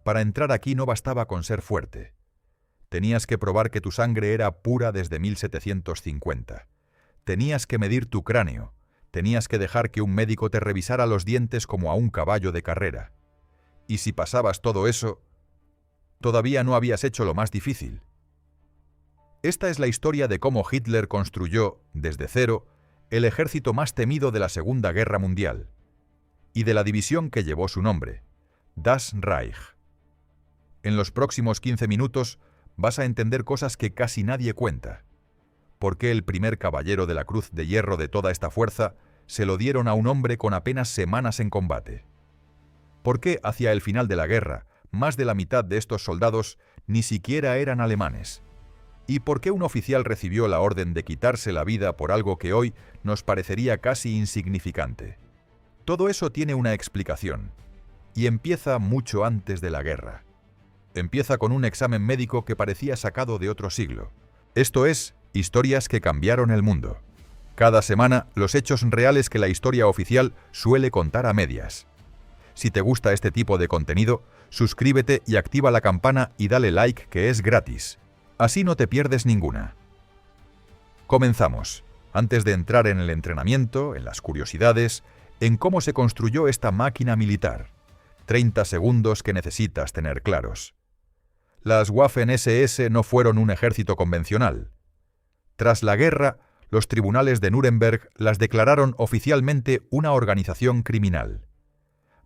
Para entrar aquí no bastaba con ser fuerte. Tenías que probar que tu sangre era pura desde 1750. Tenías que medir tu cráneo. Tenías que dejar que un médico te revisara los dientes como a un caballo de carrera. Y si pasabas todo eso, todavía no habías hecho lo más difícil. Esta es la historia de cómo Hitler construyó, desde cero, el ejército más temido de la Segunda Guerra Mundial y de la división que llevó su nombre, Das Reich. En los próximos 15 minutos vas a entender cosas que casi nadie cuenta. ¿Por qué el primer caballero de la Cruz de Hierro de toda esta fuerza se lo dieron a un hombre con apenas semanas en combate? ¿Por qué hacia el final de la guerra más de la mitad de estos soldados ni siquiera eran alemanes? ¿Y por qué un oficial recibió la orden de quitarse la vida por algo que hoy nos parecería casi insignificante? Todo eso tiene una explicación, y empieza mucho antes de la guerra. Empieza con un examen médico que parecía sacado de otro siglo. Esto es, historias que cambiaron el mundo. Cada semana, los hechos reales que la historia oficial suele contar a medias. Si te gusta este tipo de contenido, suscríbete y activa la campana y dale like, que es gratis. Así no te pierdes ninguna. Comenzamos. Antes de entrar en el entrenamiento, en las curiosidades, en cómo se construyó esta máquina militar. 30 segundos que necesitas tener claros. Las Waffen-SS no fueron un ejército convencional. Tras la guerra, los tribunales de Nuremberg las declararon oficialmente una organización criminal.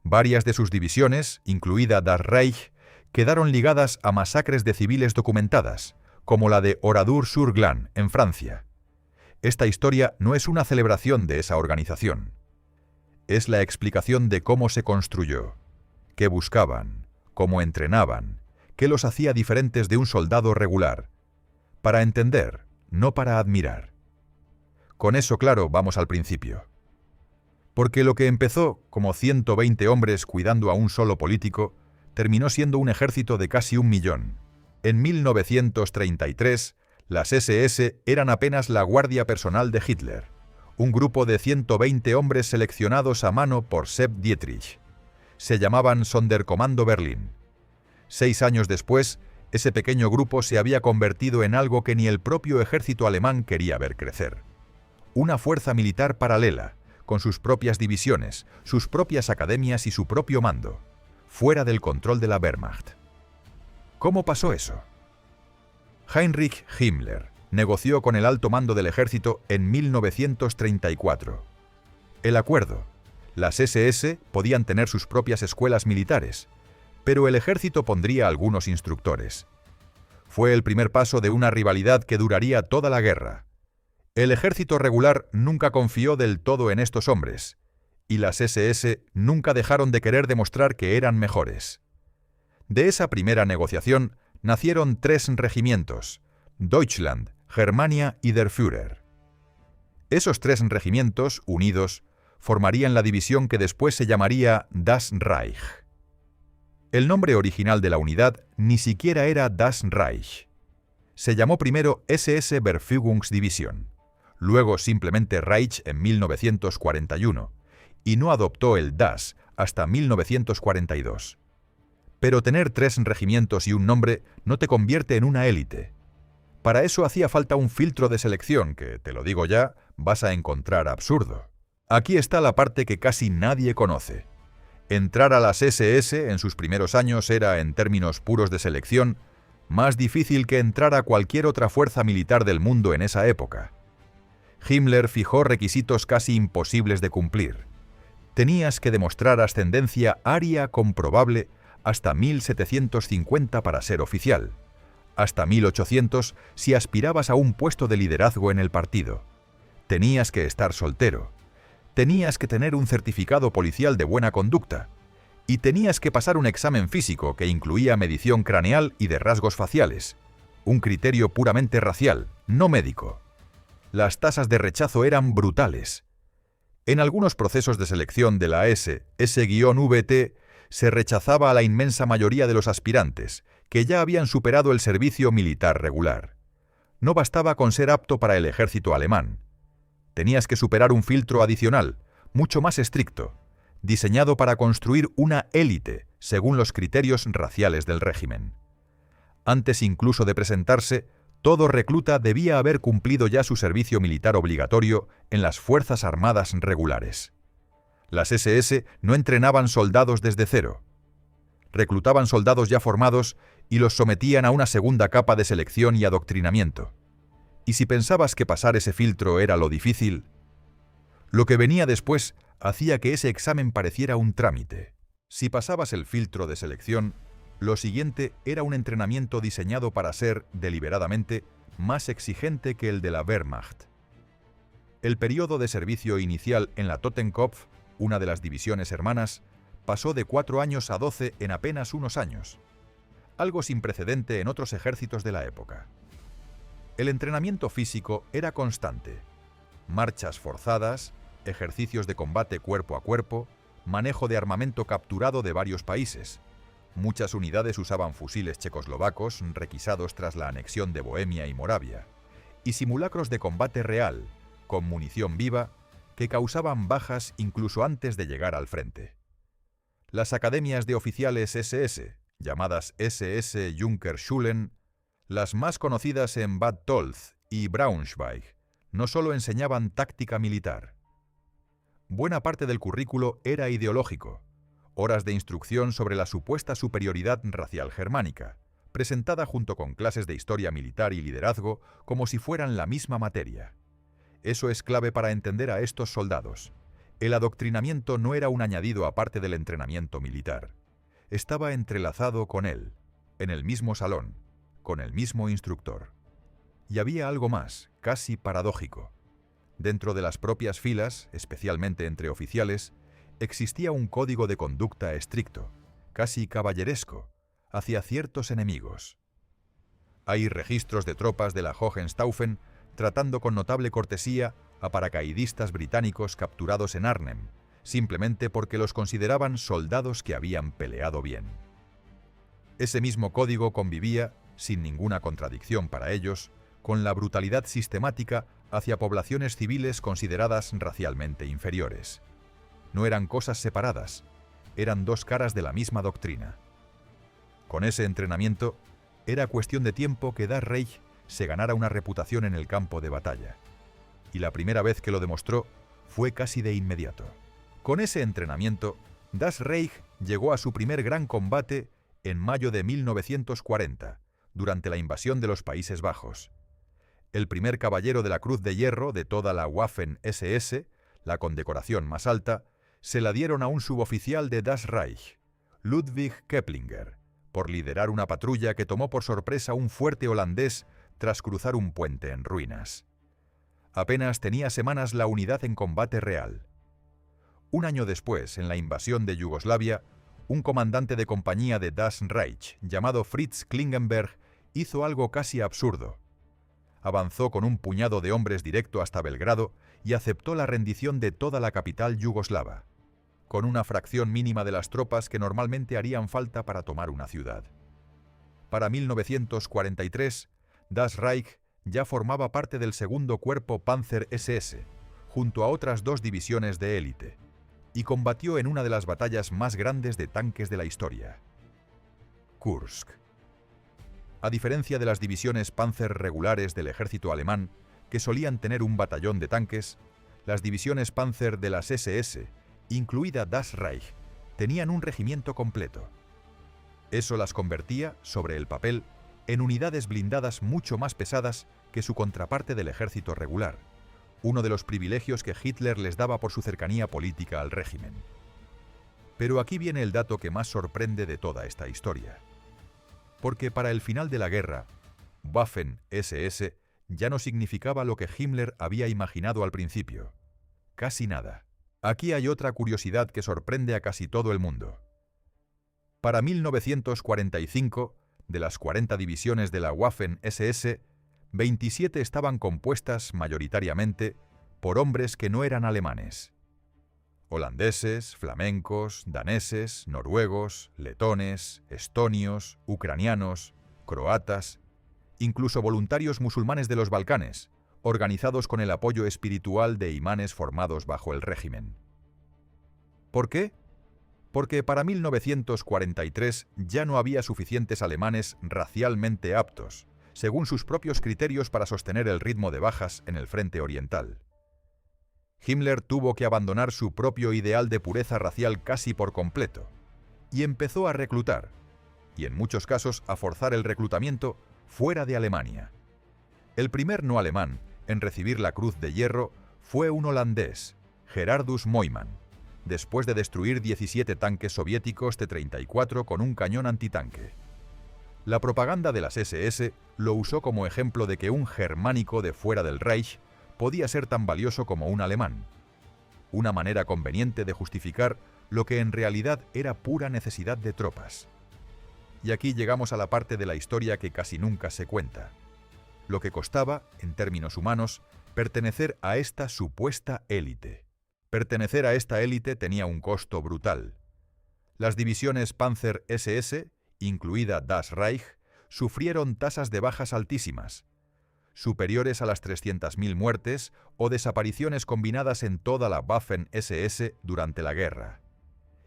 Varias de sus divisiones, incluida Das Reich, quedaron ligadas a masacres de civiles documentadas, como la de Oradour-sur-Glane, en Francia. Esta historia no es una celebración de esa organización. Es la explicación de cómo se construyó, qué buscaban, cómo entrenaban, qué los hacía diferentes de un soldado regular. Para entender, no para admirar. Con eso claro, vamos al principio. Porque lo que empezó como 120 hombres cuidando a un solo político, terminó siendo un ejército de casi 1 millón. En 1933, las SS eran apenas la guardia personal de Hitler, un grupo de 120 hombres seleccionados a mano por Sepp Dietrich. Se llamaban Sonderkommando Berlin. 6 años después, ese pequeño grupo se había convertido en algo que ni el propio ejército alemán quería ver crecer. Una fuerza militar paralela, con sus propias divisiones, sus propias academias y su propio mando, fuera del control de la Wehrmacht. ¿Cómo pasó eso? Heinrich Himmler negoció con el alto mando del ejército en 1934. El acuerdo: las SS podían tener sus propias escuelas militares, pero el ejército pondría algunos instructores. Fue el primer paso de una rivalidad que duraría toda la guerra. El ejército regular nunca confió del todo en estos hombres, y las SS nunca dejaron de querer demostrar que eran mejores. De esa primera negociación nacieron 3 regimientos: Deutschland, Germania y Der Führer. Esos 3 regimientos, unidos, formarían la división que después se llamaría Das Reich. El nombre original de la unidad ni siquiera era Das Reich. Se llamó primero SS Verfügungsdivision, luego simplemente Reich en 1941, y no adoptó el Das hasta 1942. Pero tener 3 regimientos y un nombre no te convierte en una élite. Para eso hacía falta un filtro de selección que, te lo digo ya, vas a encontrar absurdo. Aquí está la parte que casi nadie conoce. Entrar a las SS en sus primeros años era, en términos puros de selección, más difícil que entrar a cualquier otra fuerza militar del mundo en esa época. Himmler fijó requisitos casi imposibles de cumplir. Tenías que demostrar ascendencia aria comprobable hasta 1750 para ser oficial, hasta 1800 si aspirabas a un puesto de liderazgo en el partido. Tenías que estar soltero. Tenías que tener un certificado policial de buena conducta. Y tenías que pasar un examen físico que incluía medición craneal y de rasgos faciales. Un criterio puramente racial, no médico. Las tasas de rechazo eran brutales. En algunos procesos de selección de la S-VT se rechazaba a la inmensa mayoría de los aspirantes, que ya habían superado el servicio militar regular. No bastaba con ser apto para el ejército alemán. Tenías que superar un filtro adicional, mucho más estricto, diseñado para construir una élite según los criterios raciales del régimen. Antes incluso de presentarse, todo recluta debía haber cumplido ya su servicio militar obligatorio en las Fuerzas Armadas regulares. Las SS no entrenaban soldados desde cero. Reclutaban soldados ya formados y los sometían a una segunda capa de selección y adoctrinamiento. Y si pensabas que pasar ese filtro era lo difícil, lo que venía después hacía que ese examen pareciera un trámite. Si pasabas el filtro de selección, lo siguiente era un entrenamiento diseñado para ser, deliberadamente, más exigente que el de la Wehrmacht. El periodo de servicio inicial en la Totenkopf, una de las divisiones hermanas, pasó de 4 años a 12 en apenas unos años, algo sin precedente en otros ejércitos de la época. El entrenamiento físico era constante. Marchas forzadas, ejercicios de combate cuerpo a cuerpo, manejo de armamento capturado de varios países. Muchas unidades usaban fusiles checoslovacos requisados tras la anexión de Bohemia y Moravia, y simulacros de combate real, con munición viva, que causaban bajas incluso antes de llegar al frente. Las academias de oficiales SS, llamadas SS Junkerschulen, las más conocidas en Bad Tolz y Braunschweig, no solo enseñaban táctica militar. Buena parte del currículo era ideológico, horas de instrucción sobre la supuesta superioridad racial germánica, presentada junto con clases de historia militar y liderazgo como si fueran la misma materia. Eso es clave para entender a estos soldados. El adoctrinamiento no era un añadido aparte del entrenamiento militar. Estaba entrelazado con él, en el mismo salón, con el mismo instructor. Y había algo más, casi paradójico. Dentro de las propias filas, especialmente entre oficiales, existía un código de conducta estricto, casi caballeresco, hacia ciertos enemigos. Hay registros de tropas de la Hohenstaufen tratando con notable cortesía a paracaidistas británicos capturados en Arnhem, simplemente porque los consideraban soldados que habían peleado bien. Ese mismo código convivía, sin ninguna contradicción para ellos, con la brutalidad sistemática hacia poblaciones civiles consideradas racialmente inferiores. No eran cosas separadas, eran dos caras de la misma doctrina. Con ese entrenamiento, era cuestión de tiempo que Das Reich se ganara una reputación en el campo de batalla. Y la primera vez que lo demostró fue casi de inmediato. Con ese entrenamiento, Das Reich llegó a su primer gran combate en mayo de 1940, durante la invasión de los Países Bajos. El primer caballero de la Cruz de Hierro de toda la Waffen-SS, la condecoración más alta, se la dieron a un suboficial de Das Reich, Ludwig Keplinger, por liderar una patrulla que tomó por sorpresa un fuerte holandés tras cruzar un puente en ruinas. Apenas tenía semanas la unidad en combate real. Un año después, en la invasión de Yugoslavia, un comandante de compañía de Das Reich, llamado Fritz Klingenberg, hizo algo casi absurdo. Avanzó con un puñado de hombres directo hasta Belgrado y aceptó la rendición de toda la capital yugoslava, con una fracción mínima de las tropas que normalmente harían falta para tomar una ciudad. Para 1943, Das Reich ya formaba parte del segundo cuerpo Panzer SS, junto a otras 2 divisiones de élite, y combatió en una de las batallas más grandes de tanques de la historia, Kursk. A diferencia de las divisiones Panzer regulares del ejército alemán, que solían tener un batallón de tanques, las divisiones Panzer de las SS, incluida Das Reich, tenían un regimiento completo. Eso las convertía, sobre el papel, en unidades blindadas mucho más pesadas que su contraparte del ejército regular, uno de los privilegios que Hitler les daba por su cercanía política al régimen. Pero aquí viene el dato que más sorprende de toda esta historia. Porque para el final de la guerra, Waffen-SS ya no significaba lo que Himmler había imaginado al principio. Casi nada. Aquí hay otra curiosidad que sorprende a casi todo el mundo. Para 1945, de las 40 divisiones de la Waffen-SS, 27 estaban compuestas mayoritariamente por hombres que no eran alemanes. Holandeses, flamencos, daneses, noruegos, letones, estonios, ucranianos, croatas, incluso voluntarios musulmanes de los Balcanes, organizados con el apoyo espiritual de imanes formados bajo el régimen. ¿Por qué? Porque para 1943 ya no había suficientes alemanes racialmente aptos, según sus propios criterios, para sostener el ritmo de bajas en el frente oriental. Himmler tuvo que abandonar su propio ideal de pureza racial casi por completo, y empezó a reclutar, y en muchos casos a forzar el reclutamiento fuera de Alemania. El primer no alemán en recibir la Cruz de Hierro fue un holandés, Gerardus Moyman, después de destruir 17 tanques soviéticos T-34 con un cañón antitanque. La propaganda de las SS lo usó como ejemplo de que un germánico de fuera del Reich podía ser tan valioso como un alemán. Una manera conveniente de justificar lo que en realidad era pura necesidad de tropas. Y aquí llegamos a la parte de la historia que casi nunca se cuenta. Lo que costaba, en términos humanos, pertenecer a esta supuesta élite. Pertenecer a esta élite tenía un costo brutal. Las divisiones Panzer SS, incluida Das Reich, sufrieron tasas de bajas altísimas, superiores a las 300.000 muertes o desapariciones combinadas en toda la Waffen-SS durante la guerra.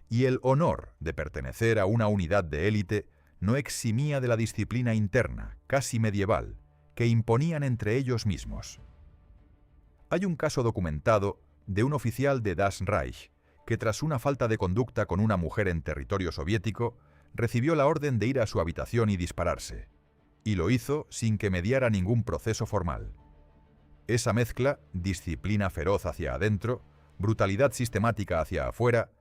Y el honor de pertenecer a una unidad de élite no eximía de la disciplina interna, casi medieval, que imponían entre ellos mismos. Hay un caso documentado de un oficial de Das Reich que, tras una falta de conducta con una mujer en territorio soviético, recibió la orden de ir a su habitación y dispararse, y lo hizo sin que mediara ningún proceso formal. Esa mezcla, disciplina feroz hacia adentro, brutalidad sistemática hacia afuera,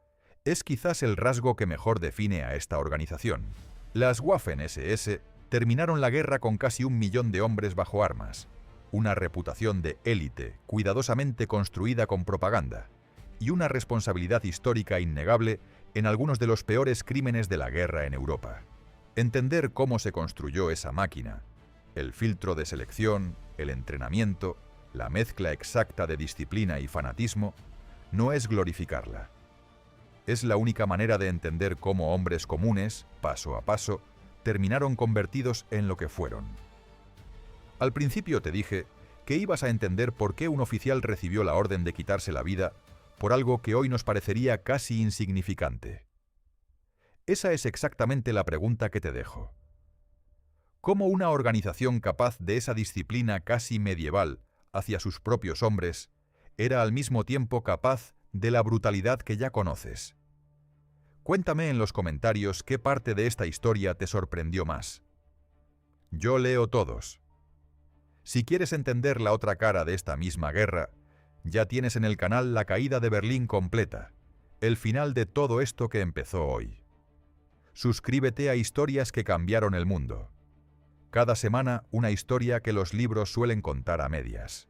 es quizás el rasgo que mejor define a esta organización. Las Waffen-SS terminaron la guerra con casi 1 millón de hombres bajo armas, una reputación de élite cuidadosamente construida con propaganda, y una responsabilidad histórica innegable en algunos de los peores crímenes de la guerra en Europa. Entender cómo se construyó esa máquina, el filtro de selección, el entrenamiento, la mezcla exacta de disciplina y fanatismo, no es glorificarla. Es la única manera de entender cómo hombres comunes, paso a paso, terminaron convertidos en lo que fueron. Al principio te dije que ibas a entender por qué un oficial recibió la orden de quitarse la vida por algo que hoy nos parecería casi insignificante. Esa es exactamente la pregunta que te dejo. ¿Cómo una organización capaz de esa disciplina casi medieval hacia sus propios hombres era al mismo tiempo capaz de la brutalidad que ya conoces? Cuéntame en los comentarios qué parte de esta historia te sorprendió más. Yo leo todos. Si quieres entender la otra cara de esta misma guerra, ya tienes en el canal La caída de Berlín completa, el final de todo esto que empezó hoy. Suscríbete a Historias que cambiaron el mundo. Cada semana una historia que los libros suelen contar a medias.